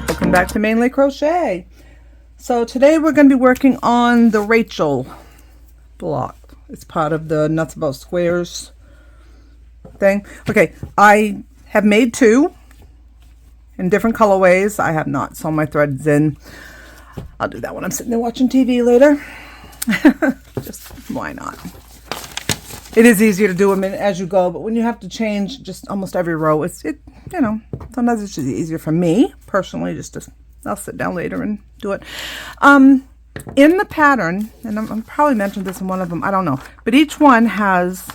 Welcome back to Mainly Crochet. So today we're going to be working on the Rachel block. It's part of the Nuts About Squares thing. Okay, I have made two in different colorways. I have not sewn my threads in. I'll do that when I'm sitting there watching TV later. Just why not? It is easier to do them as you go, but when you have to change just almost every row, you know, sometimes it's just easier for me personally. I'll sit down later and do it. In the pattern, and I'm probably mentioned this in one of them, I don't know, but each one has,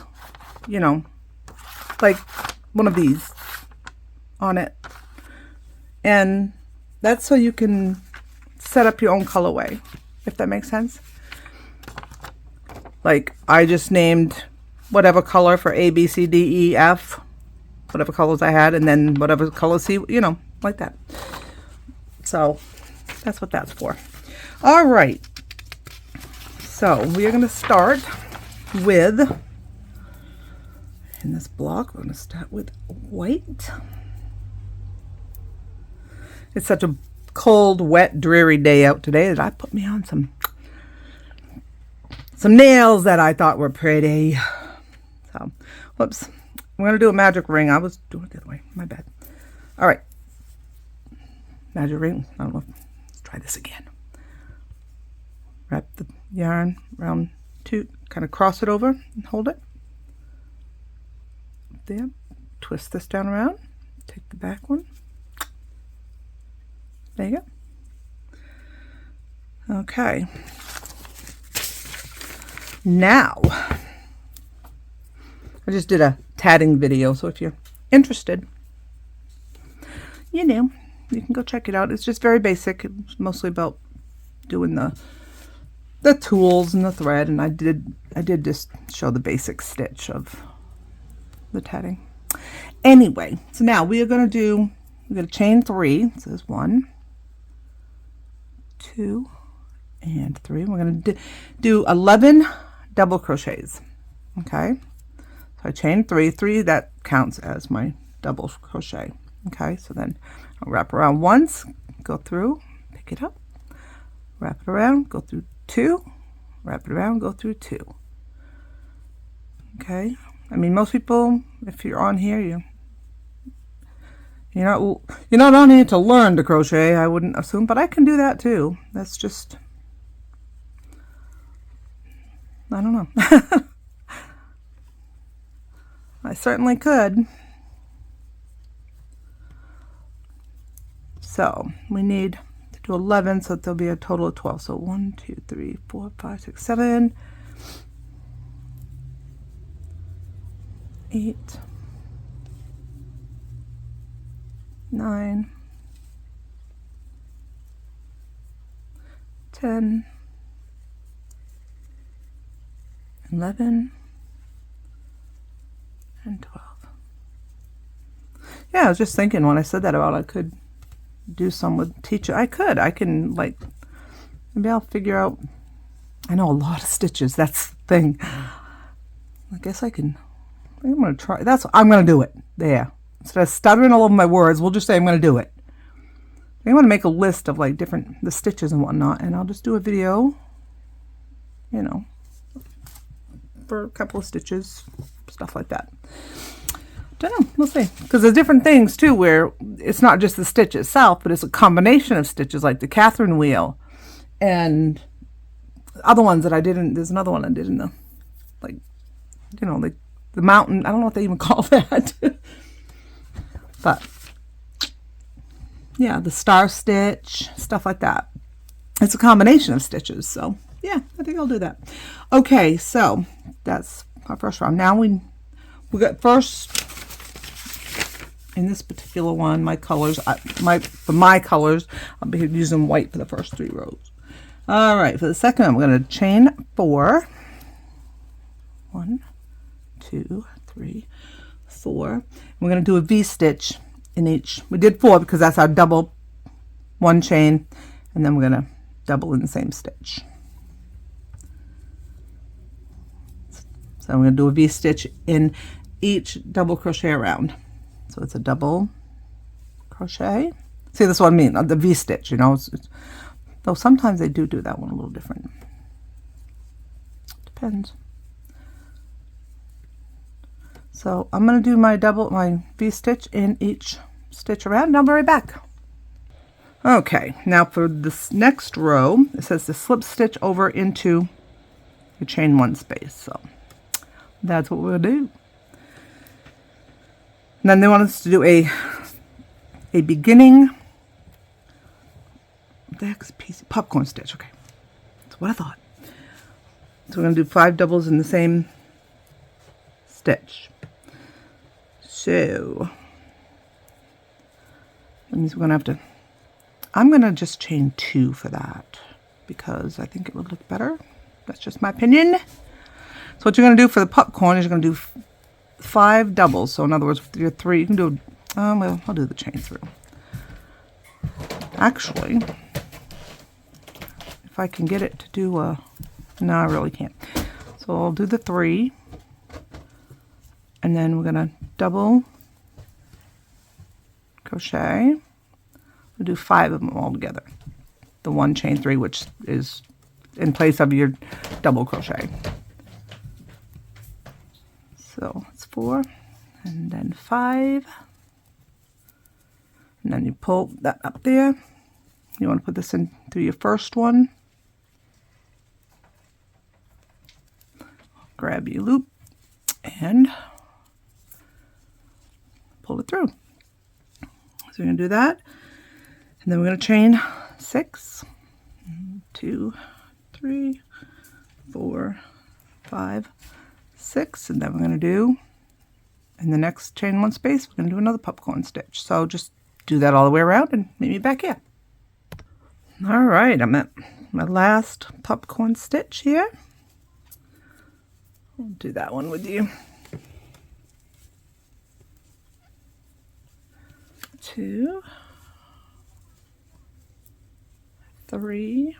you know, like one of these on it, and that's so you can set up your own colorway, if that makes sense. Like I just named whatever color for A, B, C, D, E, F, whatever colors I had, and then whatever color C, you know, like that. So that's what that's for. All right. So we are going to start with, in this block, we're going to start with white. It's such a cold, wet, dreary day out today that I put me on some nails that I thought were pretty. So, whoops. I'm going to do a magic ring. I was doing it the other way. My bad. All right. Magic ring. I don't know. Let's try this again. Wrap the yarn around two. Kind of cross it over and hold it. There. Twist this down around. Take the back one. There you go. Okay. Now, I just did a tatting video, so if you're interested, you know, you can go check it out. It's just very basic. It's mostly about doing the tools and the thread, and I did just show the basic stitch of the tatting. Anyway, so now we're going to chain 3. It says 1, 2, and 3. We're going to do 11 double crochets. Okay, so I chain 3, that counts as my double crochet. Okay, so then I'll wrap around once, go through, pick it up, wrap it around, go through 2, wrap it around, go through 2. Okay, I mean, most people, if you're on here, you're not on here to learn to crochet, I wouldn't assume, but I can do that too. That's just, I don't know. I certainly could. So we need to do 11, so there'll be a total of 12. So 1, 2, 3, 4, 5, 6, 7, 8, 9, 10, 11, and 12. Yeah, I was just thinking when I said that about I could do some with teacher. I can, like, maybe I'll figure out. I know a lot of stitches. That's the thing. I guess I can. I'm going to try. I'm going to do it. There. Instead of stuttering all over my words, we'll just say I'm going to do it. I'm going to make a list of like the stitches and whatnot, and I'll just do a video, you know, for a couple of stitches, stuff like that. Don't know, we'll see. Because there's different things too where it's not just the stitch itself, but it's a combination of stitches, like the Catherine wheel and other ones that I did in, there's another one I did in the, like, you know, like the mountain, I don't know what they even call that. But yeah, the star stitch, stuff like that. It's a combination of stitches, so yeah, I think I'll do that. Okay, so that's our first round. Now we got first in this particular one, my colors, for my colors, I'll be using white for the first 3 rows. All right, for the second one, we're going to chain 4. 1, 2, 3, 4. We're going to do a V-stitch in each. We did 4 because that's our double 1 chain, and then we're going to double in the same stitch. So I'm going to do a V-stitch in each double crochet around. So it's a double crochet. See, this is what I mean, the V-stitch, you know, though sometimes they do that one a little different. Depends. So I'm going to do my V-stitch in each stitch around, and I'll be right back. Okay, now for this next row, it says to slip stitch over into your chain 1 space. So that's what we'll do. And then they want us to do a beginning, what the heck's a piece? Popcorn stitch. Okay, that's what I thought. So we're going to do 5 doubles in the same stitch. So that means we're going to have to, I'm going to just chain 2 for that because I think it would look better. That's just my opinion. So what you're going to do for the popcorn is you're going to do 5 doubles. So in other words, your 3, you can do, well, I'll do the chain through. Actually, if I can get it to do no, I really can't. So I'll do the 3, and then we're going to double crochet. We'll do 5 of them all together. The 1 chain 3, which is in place of your double crochet. So it's 4, and then 5, and then you pull that up there. You want to put this in through your first one. Grab your loop and pull it through. So we're going to do that, and then we're going to chain 6, 2, 3, 4, 5, 6, and then we're going to do, in the next chain 1 space, we're going to do another popcorn stitch. So just do that all the way around and meet me back here. All right, I'm at my last popcorn stitch here. I'll do that one with you. 2, 3,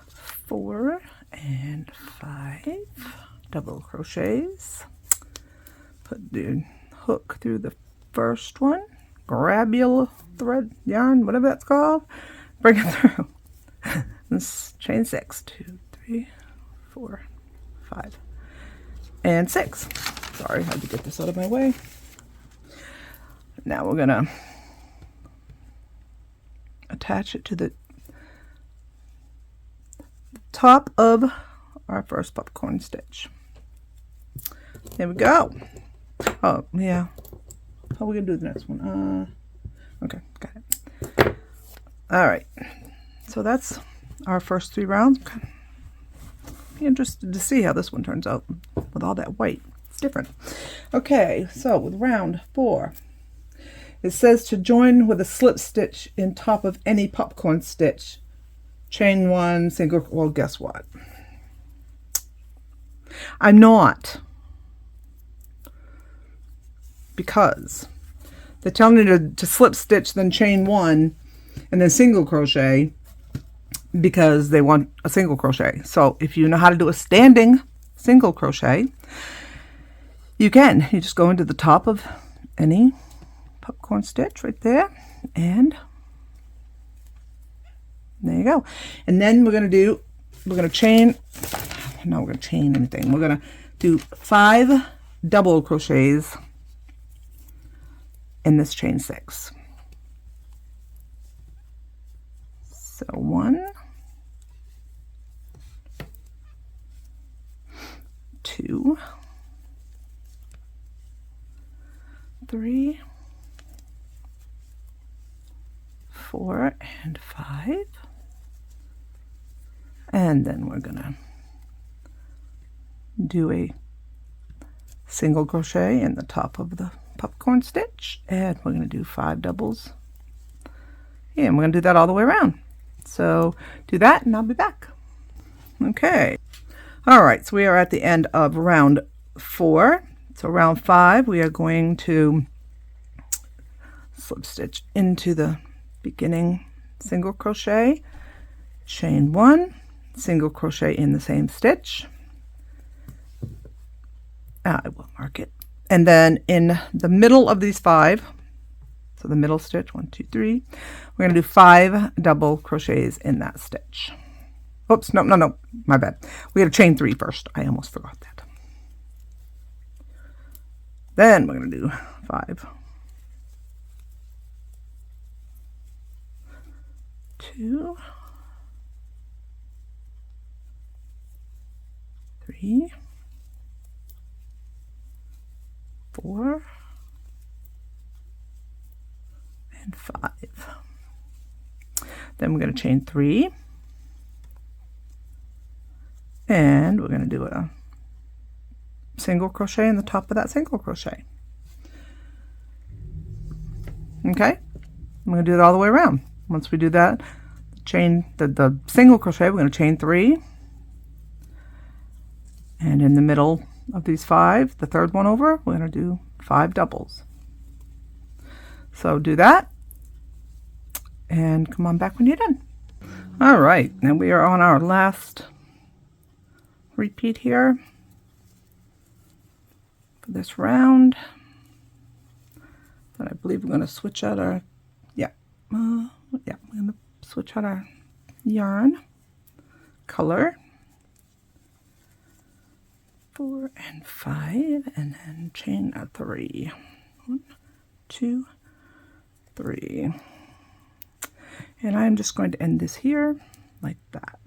4, and 5 double crochets. Put the hook through the first one, grab your thread, yarn, whatever that's called, bring it through. Let's chain 6, 2, 3, 4, 5, and 6. Sorry, I had to get this out of my way. Now we're gonna attach it to the top of our first popcorn stitch. There we go. Oh yeah, how are we gonna do the next one? Okay, got it. All right, so that's our first 3 rounds. Be interested to see how this one turns out with all that white. It's different. Okay, so with round 4, it says to join with a slip stitch in top of any popcorn stitch. Chain 1, single. Well, guess what? I'm not, because they're telling you to slip stitch, then chain 1, and then single crochet, because they want a single crochet. So if you know how to do a standing single crochet, you can. You just go into the top of any popcorn stitch right there, and there you go. And then we're going to chain, no, we're going to chain anything. We're going to do 5 double crochets in this chain 6. So 1, 2, 3, 4, and 5. And then we're gonna do a single crochet in the top of the popcorn stitch, and we're going to do 5 doubles. Yeah, and we're going to do that all the way around. So do that and I'll be back. Okay. All right, so we are at the end of round 4. So round 5, we are going to slip stitch into the beginning single crochet, chain 1, single crochet in the same stitch. I will mark it, And then in the middle of these 5, so the middle stitch, 1, 2, 3, we're going to do 5 double crochets in that stitch. Oops, no, my bad. We got to chain 3 first. I almost forgot that. Then we're going to do 5, 2, 3, 4, and 5. Then we're going to chain 3, and we're going to do a single crochet in the top of that single crochet. Okay, I'm going to do it all the way around. Once we do that, chain the single crochet, we're going to chain 3, and in the middle of these 5, the third one over, we're going to do 5 doubles. So do that, and come on back when you're done. All right, now we are on our last repeat here for this round. But I believe we're going to switch out our we're going to switch out our yarn color. 4 and 5, and then chain a 3. 1, 2, 3. And I'm just going to end this here like that.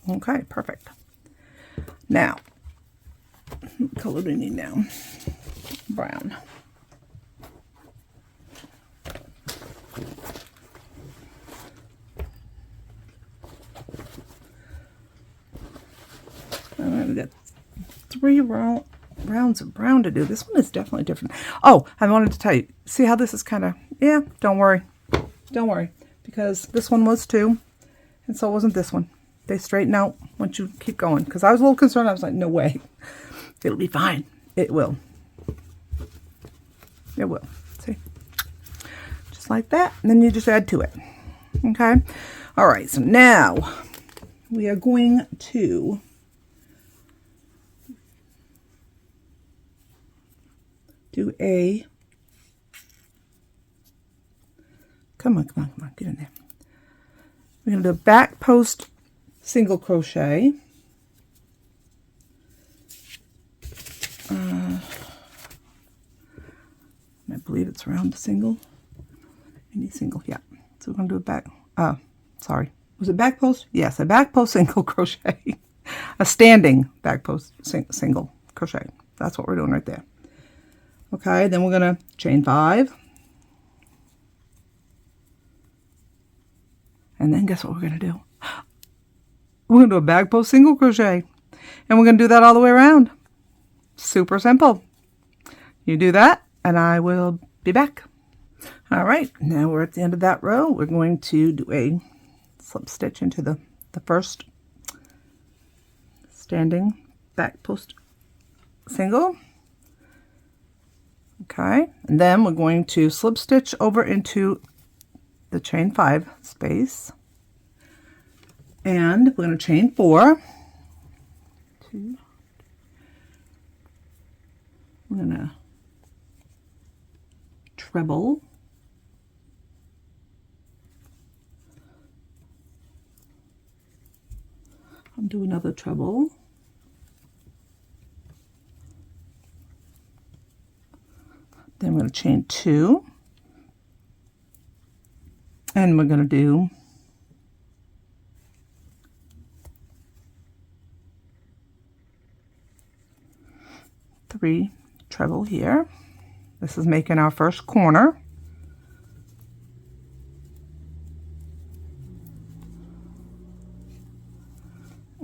Okay, perfect. Now, what color do we need now? Brown. We got 3 rounds of brown to do. This one is definitely different. Oh, I wanted to tell you, see how this is kind of, don't worry, because this one was too, and so wasn't this one. They straighten out once you keep going, because I was a little concerned. I was like, no way, it'll be fine. It will. It will. See, just like that, and then you just add to it. Okay. All right. So now we are going to do a, come on, get in there. We're going to do a back post single crochet. I believe it's around the single. Any single, yeah. So we're going to do a back, sorry. Was it back post? Yes, a back post single crochet. A standing back post single crochet. That's what we're doing right there. Okay, then we're going to chain 5. And then guess what we're going to do? We're going to do a back post single crochet. And we're going to do that all the way around. Super simple. You do that, and I will be back. All right, now we're at the end of that row. We're going to do a slip stitch into the first standing back post single. Okay, and then we're going to slip stitch over into the chain 5 space, and we're going to chain 4. 2. We're going to treble. I'll do another treble. Then we're going to chain 2, and we're going to do three treble here. This is making our first corner.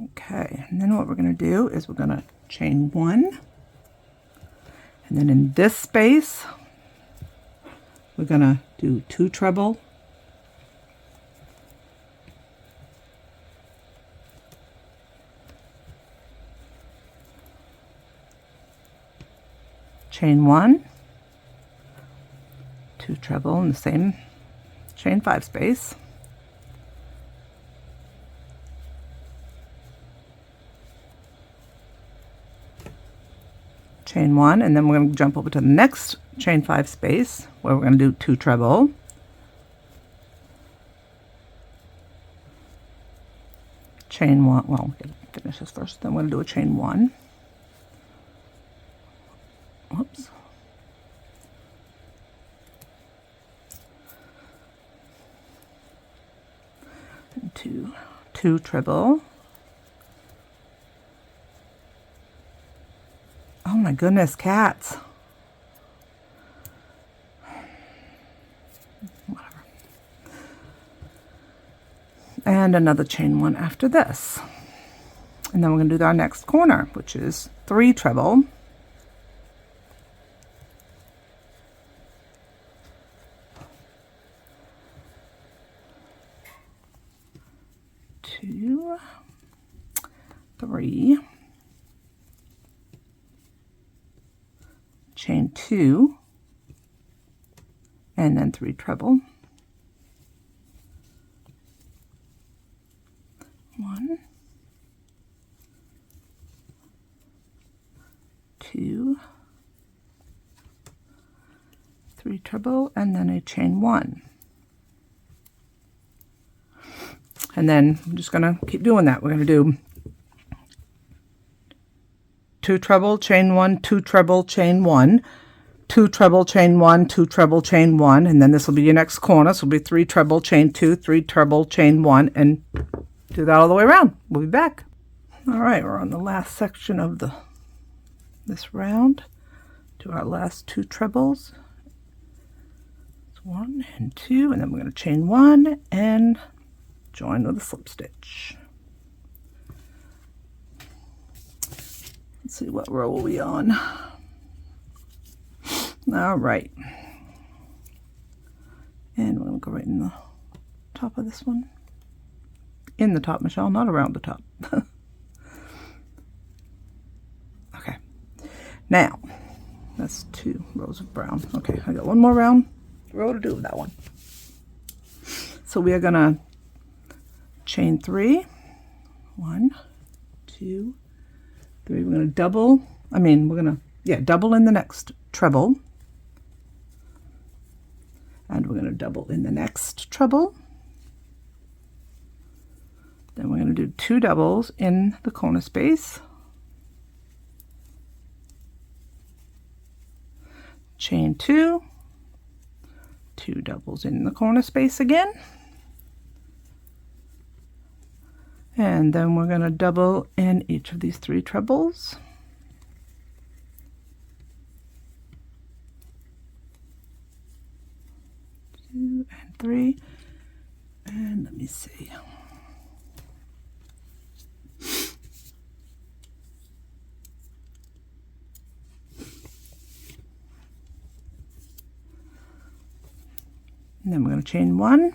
Okay, and then what we're going to do is we're going to chain 1. And then in this space, we're going to do 2 treble. Chain 1, 2 treble in the same chain 5 space. chain 1, and then we're going to jump over to the next chain 5 space where we're going to do 2 treble, chain 1. Well, we're going to finish this first, then we're going to do a chain 1. Whoops. And 2 treble. Oh my goodness, cats. Whatever. And another chain 1 after this. And then we're going to do our next corner, which is 3 treble. Two, 3, chain 2, and then 3 treble. 1, 2, 3 treble, and then a chain 1. And then I'm just going to keep doing that. We're going to do 2 treble, chain 1, 2 treble, chain 1, 2 treble, chain 1, 2 treble, chain 1, and then this will be your next corner. So it'll be 3 treble, chain 2, 3 treble, chain 1, and do that all the way around. We'll be back. All right, we're on the last section of this round. Do our last 2 trebles. 1 and 2, and then we're going to chain 1 and join with a slip stitch. Let's see, what row are we on? All right. And we're going to go right in the top of this one. In the top, Michelle, not around the top. Okay. Now, that's 2 rows of brown. Okay, I got one more row to do with that one. So we are going to chain 3, 1, 2, 3. We're going to double, double in the next treble. And we're going to double in the next treble. Then we're going to do 2 doubles in the corner space. Chain 2, 2 doubles in the corner space again. And then we're going to double in each of these 3 trebles. 2 and 3. And let me see. And then we're going to chain 1.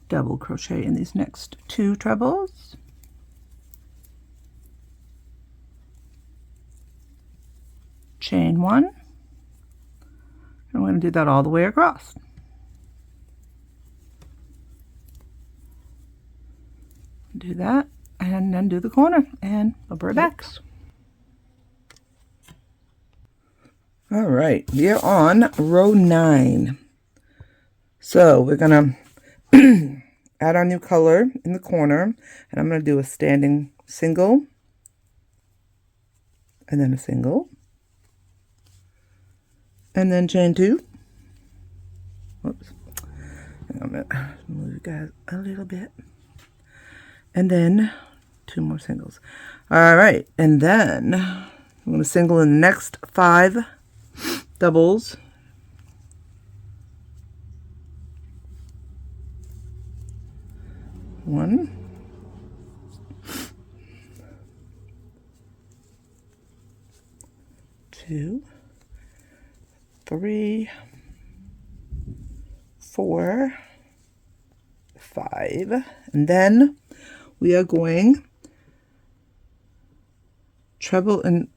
Double crochet in these next 2 trebles, chain 1, and we're going to do that all the way across. Do that and then do the corner, and I'll be right back. All right, we're on row 9. So we're gonna add our new color in the corner, and I'm going to do a standing single and then a single and then chain 2. Whoops. I'm going to move you guys a little bit, and then 2 more singles. All right, and then I'm going to single in the next 5 doubles. 1, 2, 3, 4, 5, and then we are going treble and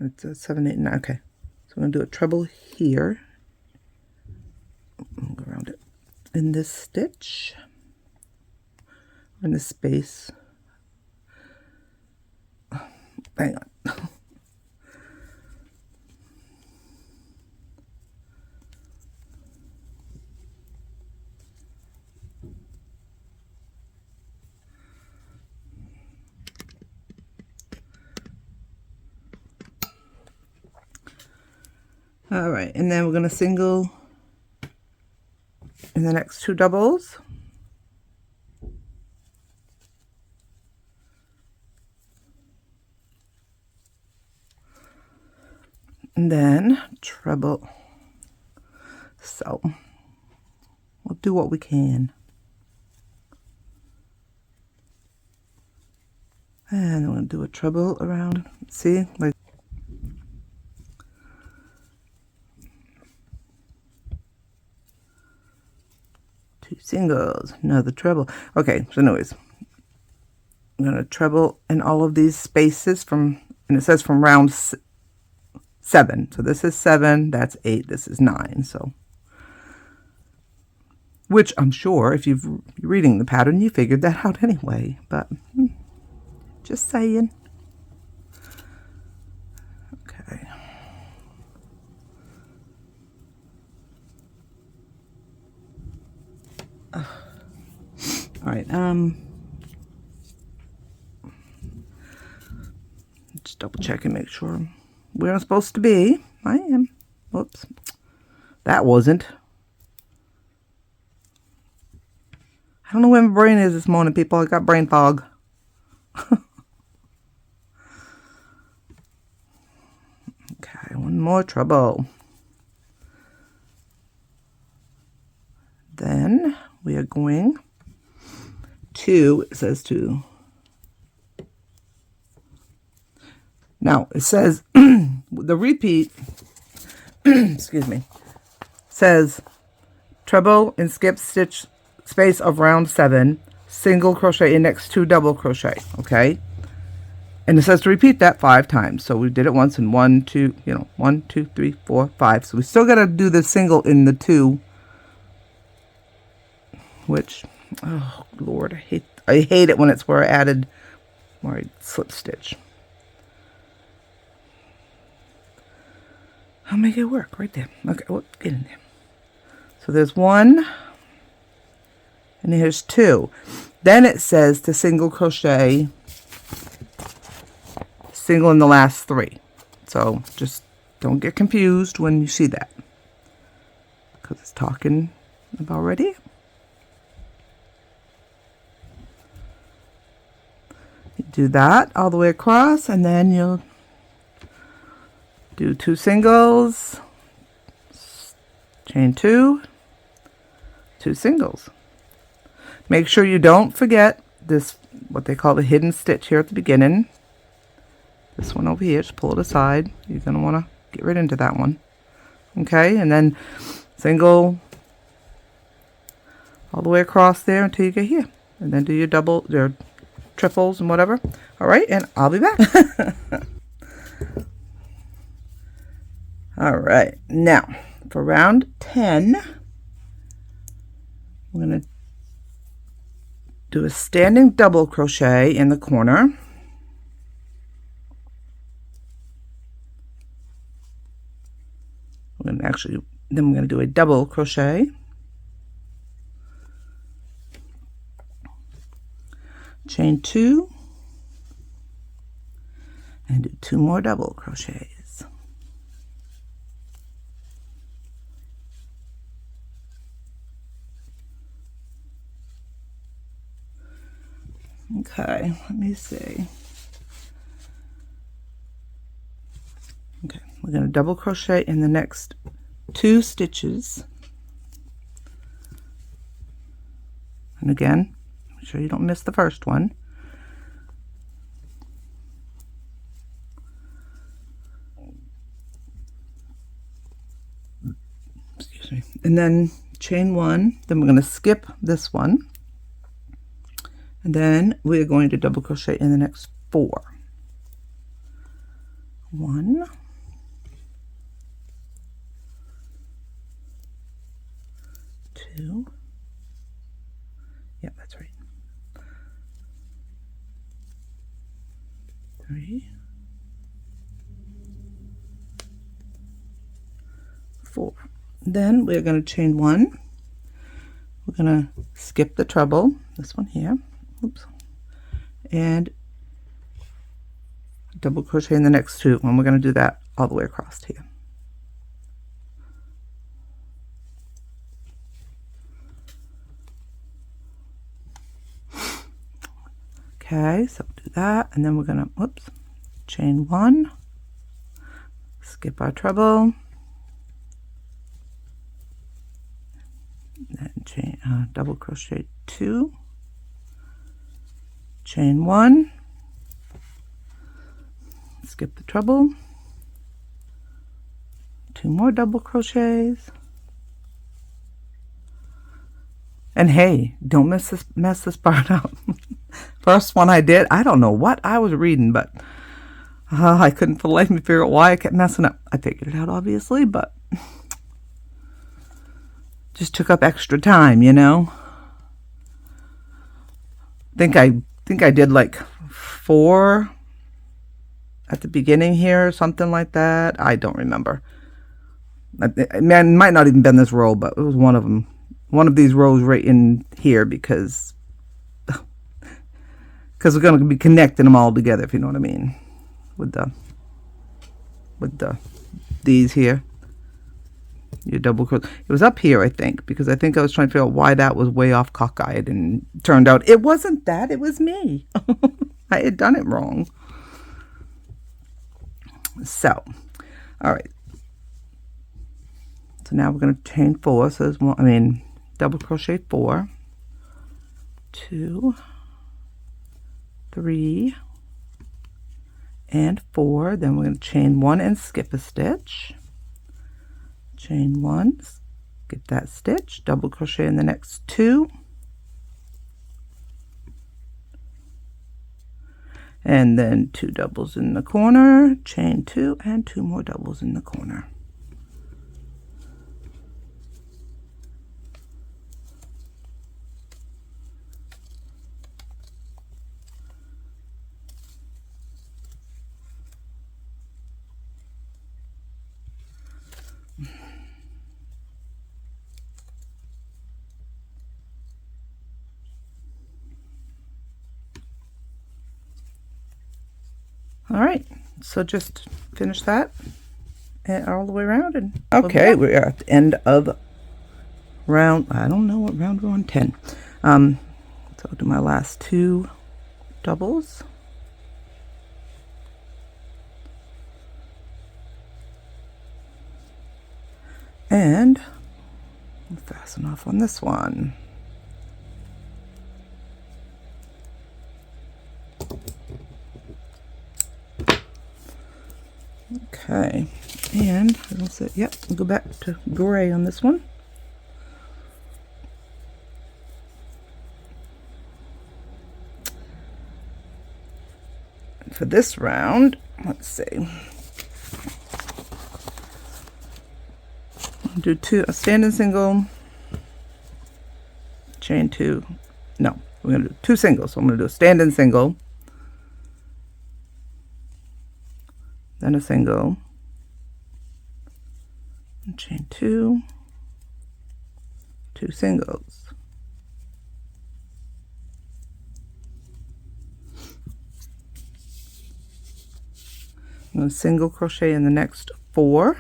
it's 7, 8, 9. Okay, so we're going to do a treble here. I'll go around it in this stitch, in this space Hang on. All right, and then we're going to single in the next 2 doubles. And then treble. So we'll do what we can. And I'm going to do a treble around. See, like two singles, another treble. Okay, so anyways, I'm going to treble in all of these spaces from, and it says from round 7. So this is 7, that's 8, this is 9. So, which I'm sure if you're reading the pattern, you figured that out anyway, but just saying. Okay. All right, just double check and make sure where I'm supposed to be. I am. Whoops. That wasn't. I don't know where my brain is this morning, people. I got brain fog. Okay, one more treble. Then we are going to, it says to, now it says, the repeat, excuse me, says treble and skip stitch space of round 7, single crochet in next 2 double crochet, okay? And it says to repeat that 5 times. So we did it once in 1, 2, 1, 2, 3, 4, 5. So we still got to do the single in the 2, which, oh Lord, I hate it when it's where I slip stitch. I'll make it work right there. Okay, well, get in there. So there's 1, and here's 2. Then it says to single crochet, single in the last 3. So just don't get confused when you see that, because it's talking about ready. You do that all the way across, and then you'll do 2 singles, chain 2, 2 singles. Make sure you don't forget this, what they call the hidden stitch here at the beginning. This one over here, just pull it aside. You're going to want to get right into that one. Okay, and then single all the way across there until you get here. And then do your triples and whatever. All right, and I'll be back. All right, now for round 10, we're going to do a standing double crochet in the corner. Then we're going to do a double crochet, chain 2, and do 2 more double crochets. Okay, let me see. Okay, we're going to double crochet in the next 2 stitches. And again, make sure you don't miss the first one. Excuse me. And then chain 1, then we're going to skip this one. And then we're going to double crochet in the next 4. 1, 2, yeah, that's right, 3, Then we're going to chain 1. We're going to skip the treble, this one here, oops, and double crochet in the next 2, and we're going to do that all the way across here. Okay, so do that, and then we're going to, whoops, chain 1, skip our treble, then chain, double crochet 2, chain 1, skip the treble, 2 more double crochets, and hey, don't mess this part up. First one I did, I don't know what I was reading, but I couldn't for the life of me figure out why I kept messing up. I figured it out obviously, but just took up extra time, you know. Think I did like 4 at the beginning here, or something like that. I don't remember. It might not even been this row, but it was one of them. One of these rows right in here, because we're going to be connecting them all together, if you know what I mean, with these here. Your double crochet. It was up here, I think, because I think I was trying to figure out why that was way off cockeyed, and it turned out it wasn't that, it was me. I had done it wrong. So, all right. So now we're going to chain 4. So there's one, double crochet 4, 2, 3, and 4. Then we're going to chain 1 and skip a stitch. Chain 1, skip that stitch, double crochet in the next 2, and then 2 doubles in the corner, chain 2, and 2 more doubles in the corner. All right, so just finish that all the way around, and okay, we're at the end of round, I don't know what round we're on, 10. So I'll do my last 2 doubles, and I'll fasten off on this one. Okay, and I'll say, yep, we'll go back to gray on this one. For this round, let's see, I'll do a standing single, chain 2, no, we're going to do 2 singles, so I'm going to do a standing single, then a single, and chain 2, 2 singles. I'm going to single crochet in the next 4.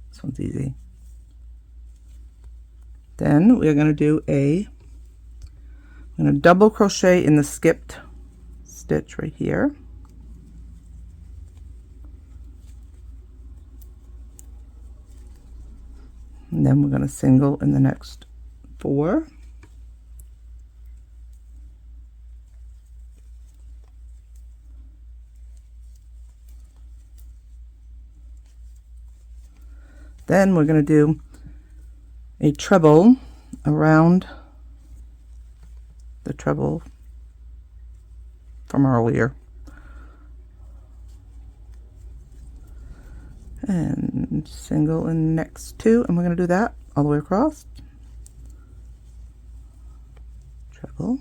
This one's easy. Then we're going to do I'm going to double crochet in the skipped stitch right here. And then we're going to single in the next 4. Then we're going to do a treble around the treble from earlier, and single in the next 2, and we're going to do that all the way across. Treble,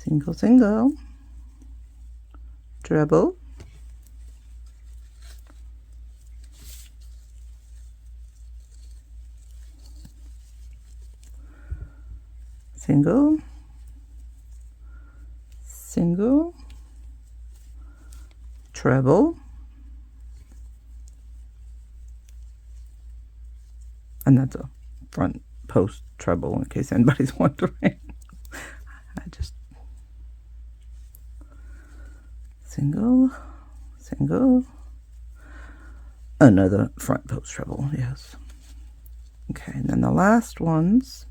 single, single, treble, single, single, treble, and that's a front post treble in case anybody's wondering. I just single, single, another front post treble, yes. Okay, and then the last ones,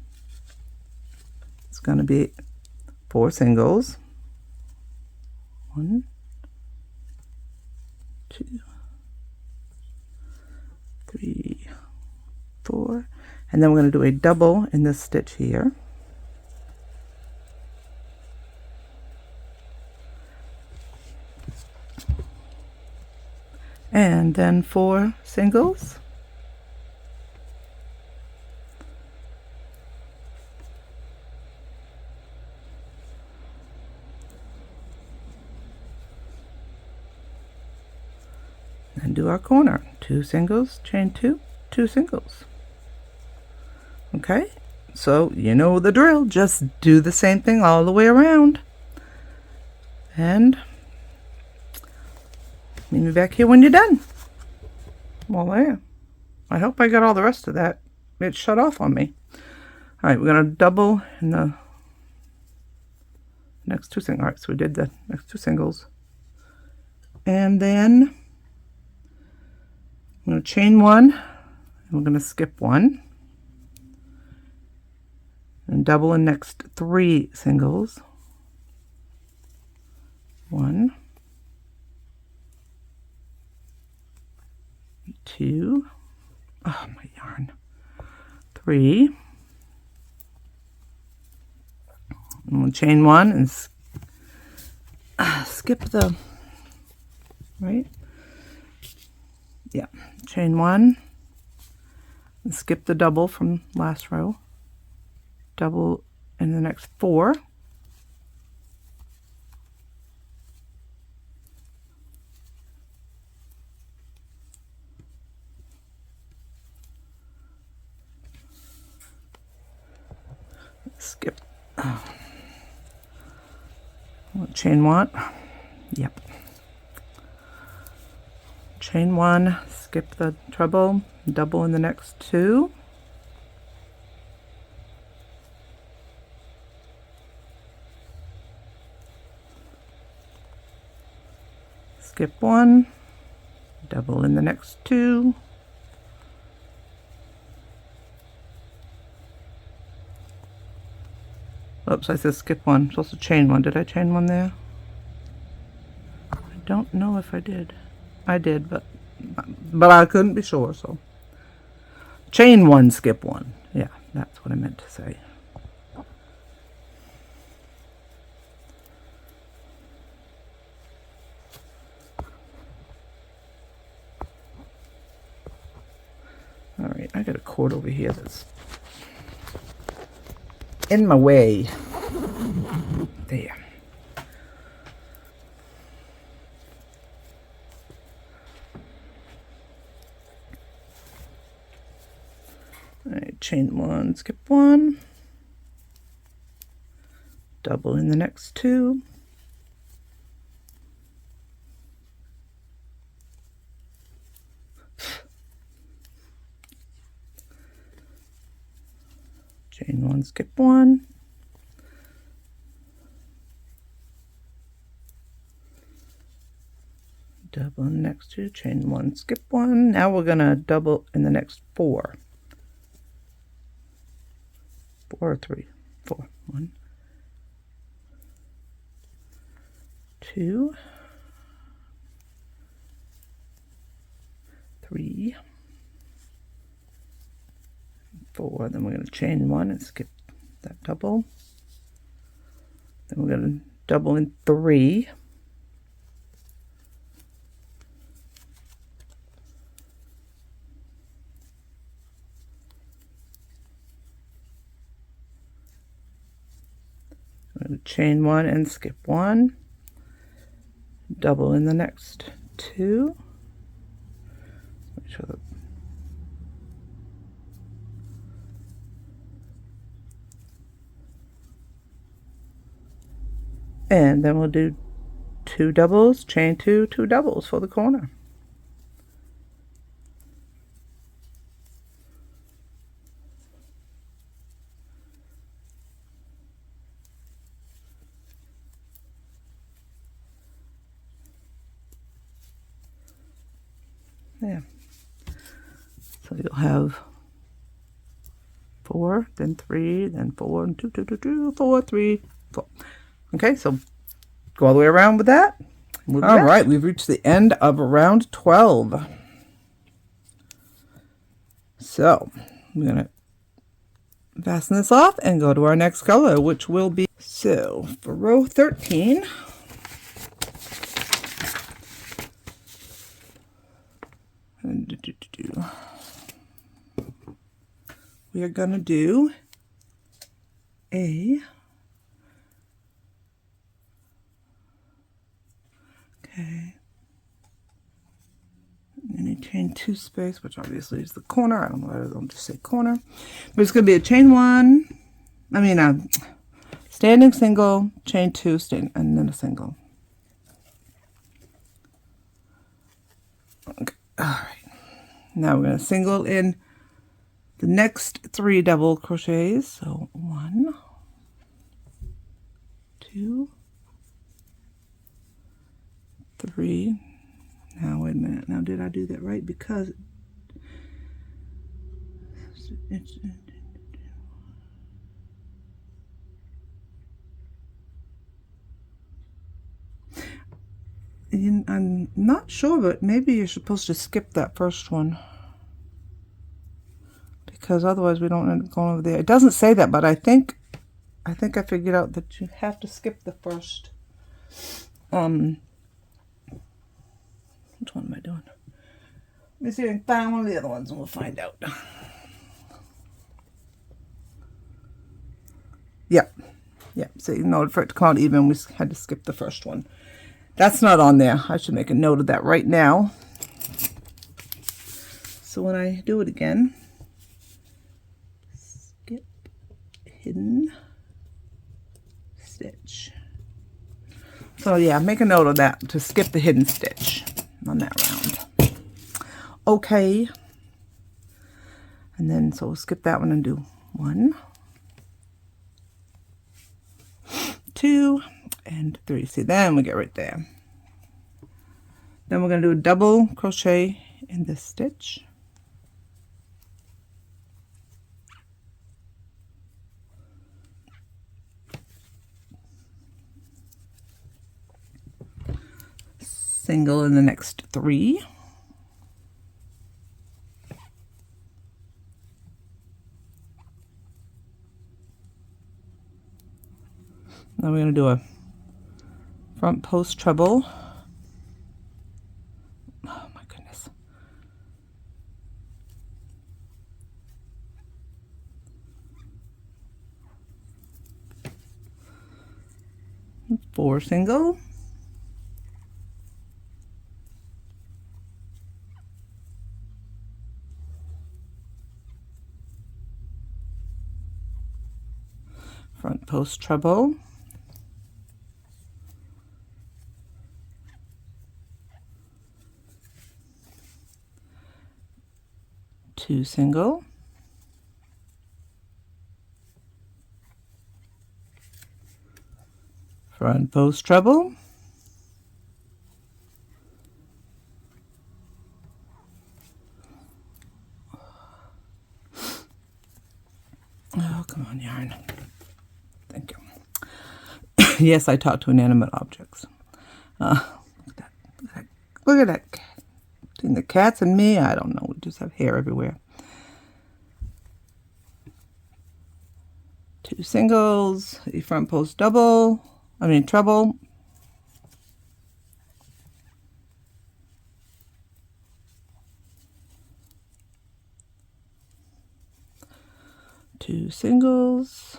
it's going to be 4 singles. 1, 2, 3, 4, and then we're going to do a double in this stitch here. And then 4 singles. And do our corner. 2 singles, chain 2, 2 singles. Okay, so you know the drill. Just do the same thing all the way around. And meet me back here when you're done. Well, there. I hope I got all the rest of that. It shut off on me. All right, we're going to double in the next 2 singles. All right, so we did the next 2 singles. And then I'm going to chain 1, and we're going to skip 1. And double in next 3 singles. 1, 2, oh my yarn, 3, and we'll chain 1 and skip the, right, yeah, chain 1 and skip the double from last row, double in the next 4, skip, chain 1, yep, chain 1, skip the treble, double in the next 2, skip 1, double in the next 2, oops, I said skip 1. I'm supposed to chain 1. Did I chain 1 there? I don't know if I did. I did, but I couldn't be sure, so. Chain 1, skip 1. Yeah, that's what I meant to say. All right, I got a cord over here that's in my way. There. All right, chain 1, skip 1, double in the next 2, chain 1, skip 1, double in the next 2, chain 1, skip 1. Now we're gonna double in the next 4. 4 or 3? 4. 1, 2, 3, 4. Then we're going to chain 1 and skip that double. Then we're going to double in 3. I'm going to chain 1 and skip 1, double in the next 2, make sure that and then we'll do 2 doubles, chain 2, 2 doubles for the corner. Yeah. So you'll have 4, then 3, then 4, and 2, 2, 2, 2, 4, 3, 4. Okay, so go all the way around with that. All right, we've reached the end of round 12. So I'm going to fasten this off and go to our next color, which will be, so for row 13, we are going to do a, okay, and you chain 2 space, which obviously is the corner. I don't know why I don't just say corner, but it's going to be a chain 1, standing single, chain 2, and then a single. Okay. All right, now we're going to single in the next 3 double crochets. So 1, 2, 3. Now wait a minute. Now did I do that right? Because I'm not sure, but maybe you're supposed to skip that first one, because otherwise we don't end up going over there. It doesn't say that, but I think I figured out that you have to skip the first. Which one am I doing? Let me see if I can find one of the other ones and we'll find out. Yep. So in order for it to come out even, we had to skip the first one. That's not on there. I should make a note of that right now. So when I do it again, skip hidden stitch. So yeah, make a note of that, to skip the hidden stitch on that round. Okay. And then, so we'll skip that one and do 1, 2, and 3. See, then we get right there. Then we're going to do a double crochet in this stitch. Single in the next 3. Now we're going to do a front post treble. Oh my goodness. Four single. Front post treble. Two single. Front post treble. Oh, come on, yarn. Thank you. Yes, I talk to inanimate objects. Look at that. Look at that. Between the cats and me, I don't know. We just have hair everywhere. Two singles, a front post treble. Two singles,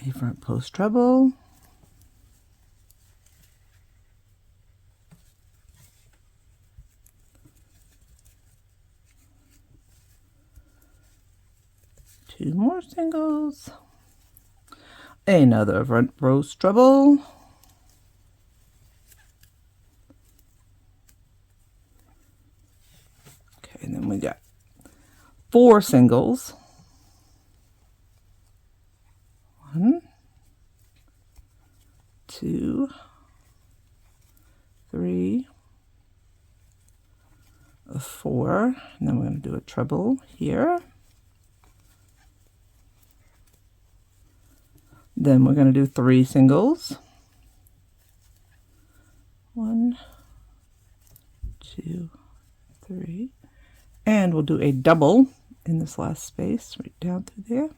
a front post treble, two more singles, another front post treble, okay, and then we got 4 singles, 1, 2, 3, 4, and then we're going to do a treble here. Then we're going to do 3 singles. 1, 2, 3. And we'll do a double in this last space right down through there.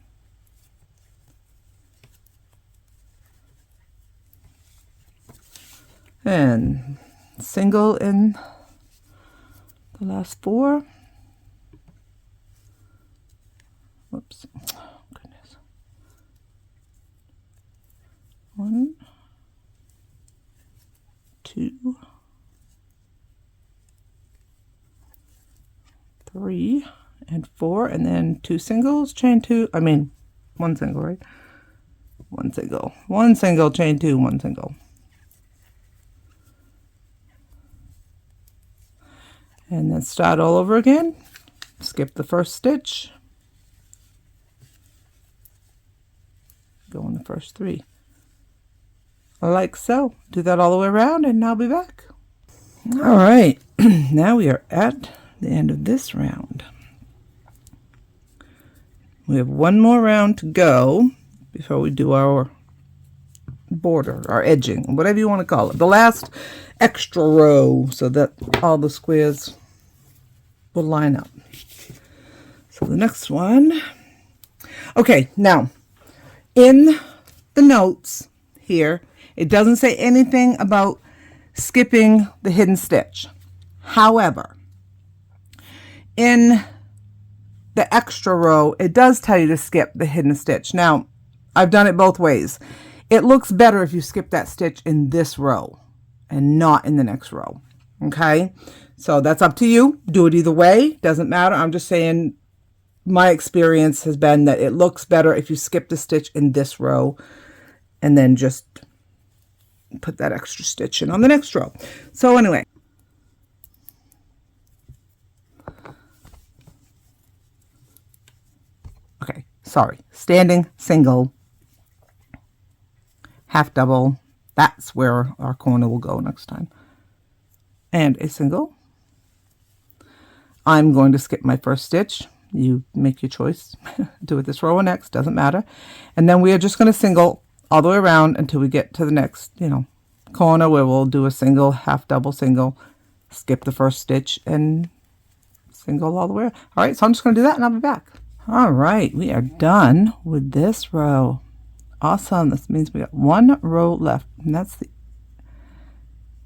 And single in the last 4. Whoops. Oh, goodness. 1, 2, 3, and 4, and then 2 singles, chain 2. I mean, 1 single, right? 1 single, 1 single, chain 2, 1 single. And then start all over again. Skip the first stitch. Go in the first 3. Like so. Do that all the way around and I'll be back. All right. Now we are at the end of this round. We have one more round to go before we do our border, our edging, whatever you want to call it. The last extra row so that all the squares will line up. So the next one. Okay, now in the notes here, it doesn't say anything about skipping the hidden stitch. However, in the extra row, it does tell you to skip the hidden stitch. Now, I've done it both ways. It looks better if you skip that stitch in this row and not in the next row. Okay? So that's up to you. Do it either way. Doesn't matter. I'm just saying my experience has been that it looks better if you skip the stitch in this row and then just put that extra stitch in on the next row. So anyway. Okay, sorry. Standing single, half double. That's where our corner will go next time. And a single. I'm going to skip my first stitch. You make your choice. Do it this row or next, doesn't matter. And then we are just going to single all the way around until we get to the next, corner where we'll do a single, half double, single, skip the first stitch and single all the way. All right, so I'm just going to do that and I'll be back. All right, we are done with this row. Awesome. This means we got one row left, and that's the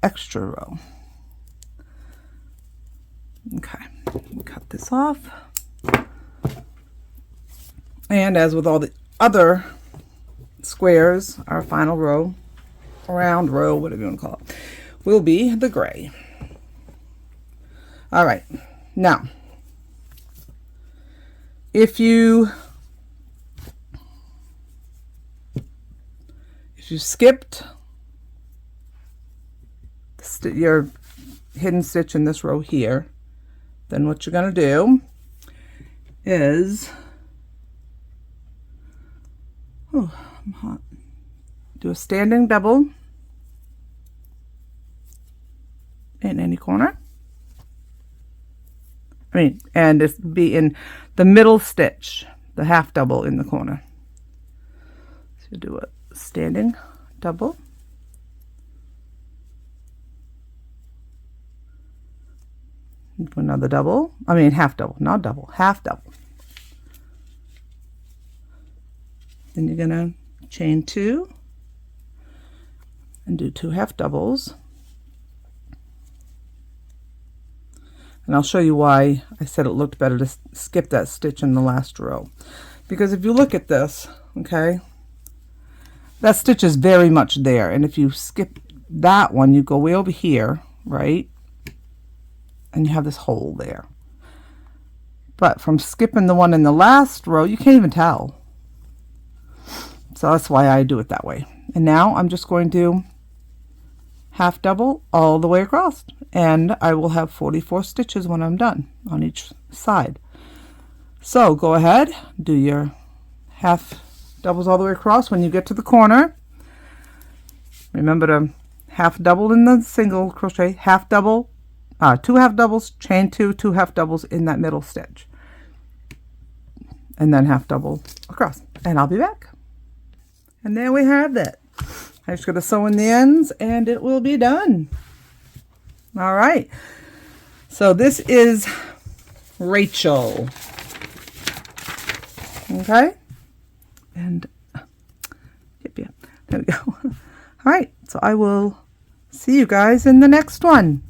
extra row. Okay, cut this off. And as with all the other squares, our final row, round row, whatever you want to call it, will be the gray. All right, now, if you skipped your hidden stitch in this row here, then what you're going to do is, oh, I'm hot. Do a standing double in any corner. And it's be in the middle stitch, the half double in the corner. So do a standing double. Do another double. Half double, not double, half double. Then you're gonna chain 2 and do 2 half doubles. And I'll show you why I said it looked better to skip that stitch in the last row. Because if you look at this, okay, that stitch is very much there. And if you skip that one, you go way over here, right? And you have this hole there. But from skipping the one in the last row, you can't even tell. So that's why I do it that way. And now I'm just going to half double all the way across, and I will have 44 stitches when I'm done on each side. So go ahead, do your half doubles all the way across. When you get to the corner, remember to half double in the single crochet, half double, 2 half doubles, chain 2 half doubles in that middle stitch, and then half double across, and I'll be back. And there we have that. I'm just going to sew in the ends and it will be done. All right. So this is Rachel. Okay. And there we go. All right. So I will see you guys in the next one.